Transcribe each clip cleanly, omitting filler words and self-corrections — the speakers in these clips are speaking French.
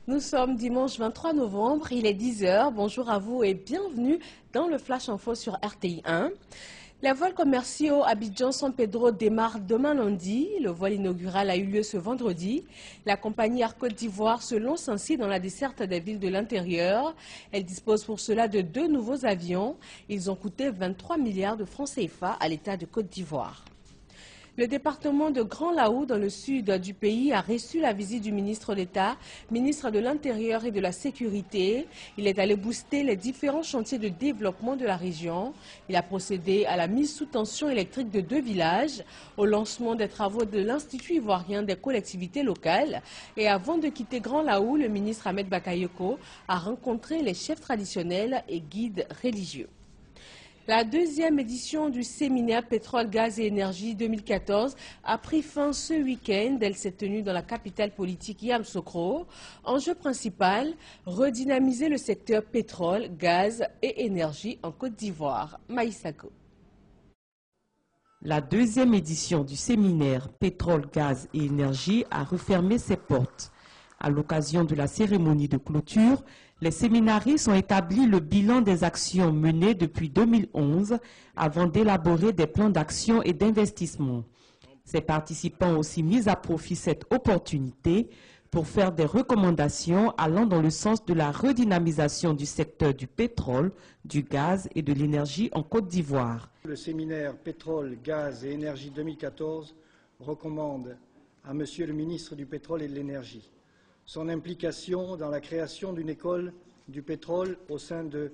Nous sommes dimanche 23 novembre, il est 10 h. Bonjour à vous et bienvenue dans le Flash Info sur RTI 1. Les vols commerciaux Abidjan-San Pedro démarrent demain lundi. Le vol inaugural a eu lieu ce vendredi. La compagnie Air Côte d'Ivoire se lance ainsi dans la desserte des villes de l'intérieur. Elle dispose pour cela de 2 nouveaux avions. Ils ont coûté 23 milliards de francs CFA à l'État de Côte d'Ivoire. Le département de Grand Laou, dans le sud du pays, a reçu la visite du ministre d'État, ministre de l'Intérieur et de la Sécurité. Il est allé booster les différents chantiers de développement de la région. Il a procédé à la mise sous tension électrique de 2 villages, au lancement des travaux de l'Institut ivoirien des collectivités locales. Et avant de quitter Grand Laou, le ministre Ahmed Bakayoko a rencontré les chefs traditionnels et guides religieux. La deuxième édition du séminaire Pétrole, Gaz et Énergie 2014 a pris fin ce week-end. Elle s'est tenue dans la capitale politique Yamoussoukro. Enjeu principal, redynamiser le secteur pétrole, gaz et énergie en Côte d'Ivoire. Maïsako. La deuxième édition du séminaire Pétrole, Gaz et Énergie a refermé ses portes. À l'occasion de la cérémonie de clôture, les séminaristes ont établi le bilan des actions menées depuis 2011 avant d'élaborer des plans d'action et d'investissement. Ces participants ont aussi mis à profit cette opportunité pour faire des recommandations allant dans le sens de la redynamisation du secteur du pétrole, du gaz et de l'énergie en Côte d'Ivoire. Le séminaire Pétrole, Gaz et Énergie 2014 recommande à Monsieur le ministre du Pétrole et de l'Énergie son implication dans la création d'une école du pétrole au sein de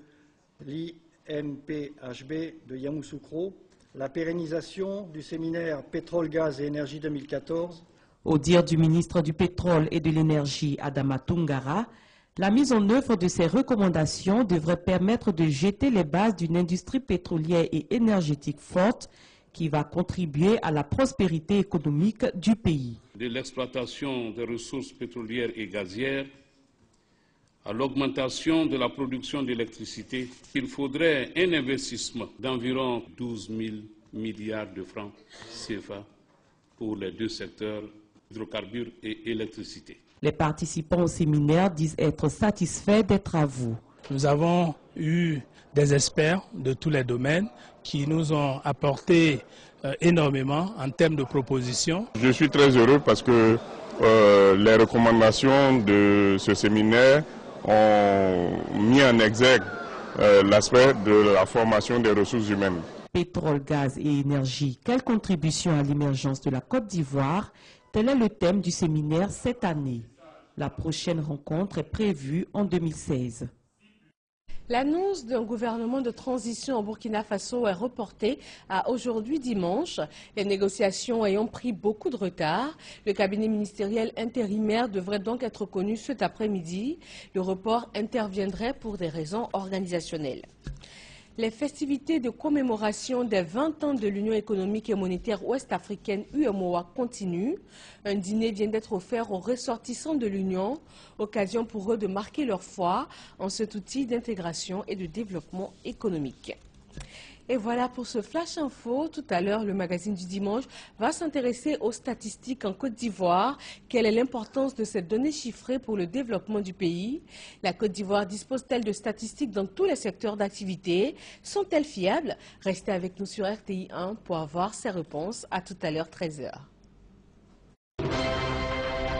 l'INPHB de Yamoussoukro, la pérennisation du séminaire Pétrole, Gaz et Énergie 2014. Au dire du ministre du Pétrole et de l'Énergie, Adama Toungara, la mise en œuvre de ces recommandations devrait permettre de jeter les bases d'une industrie pétrolière et énergétique forte qui va contribuer à la prospérité économique du pays. De l'exploitation des ressources pétrolières et gazières à l'augmentation de la production d'électricité, il faudrait un investissement d'environ 12 000 milliards de francs CFA pour les deux secteurs, hydrocarbures et électricité. Les participants au séminaire disent être satisfaits des travaux. Nous avons eu des experts de tous les domaines qui nous ont apporté énormément en termes de propositions. Je suis très heureux parce que les recommandations de ce séminaire ont mis en exergue l'aspect de la formation des ressources humaines. Pétrole, gaz et énergie, quelle contribution à l'émergence de la Côte d'Ivoire? Tel est le thème du séminaire cette année. La prochaine rencontre est prévue en 2016. L'annonce d'un gouvernement de transition au Burkina Faso est reportée à aujourd'hui dimanche. Les négociations ayant pris beaucoup de retard, le cabinet ministériel intérimaire devrait donc être connu cet après-midi. Le report interviendrait pour des raisons organisationnelles. Les festivités de commémoration des 20 ans de l'Union économique et monétaire ouest-africaine UEMOA continuent. Un dîner vient d'être offert aux ressortissants de l'Union, occasion pour eux de marquer leur foi en cet outil d'intégration et de développement économique. Et voilà pour ce Flash Info. Tout à l'heure, le magazine du dimanche va s'intéresser aux statistiques en Côte d'Ivoire. Quelle est l'importance de ces données chiffrées pour le développement du pays? La Côte d'Ivoire dispose-t-elle de statistiques dans tous les secteurs d'activité? Sont-elles fiables? Restez avec nous sur RTI 1 pour avoir ces réponses. À tout à l'heure, 13 h.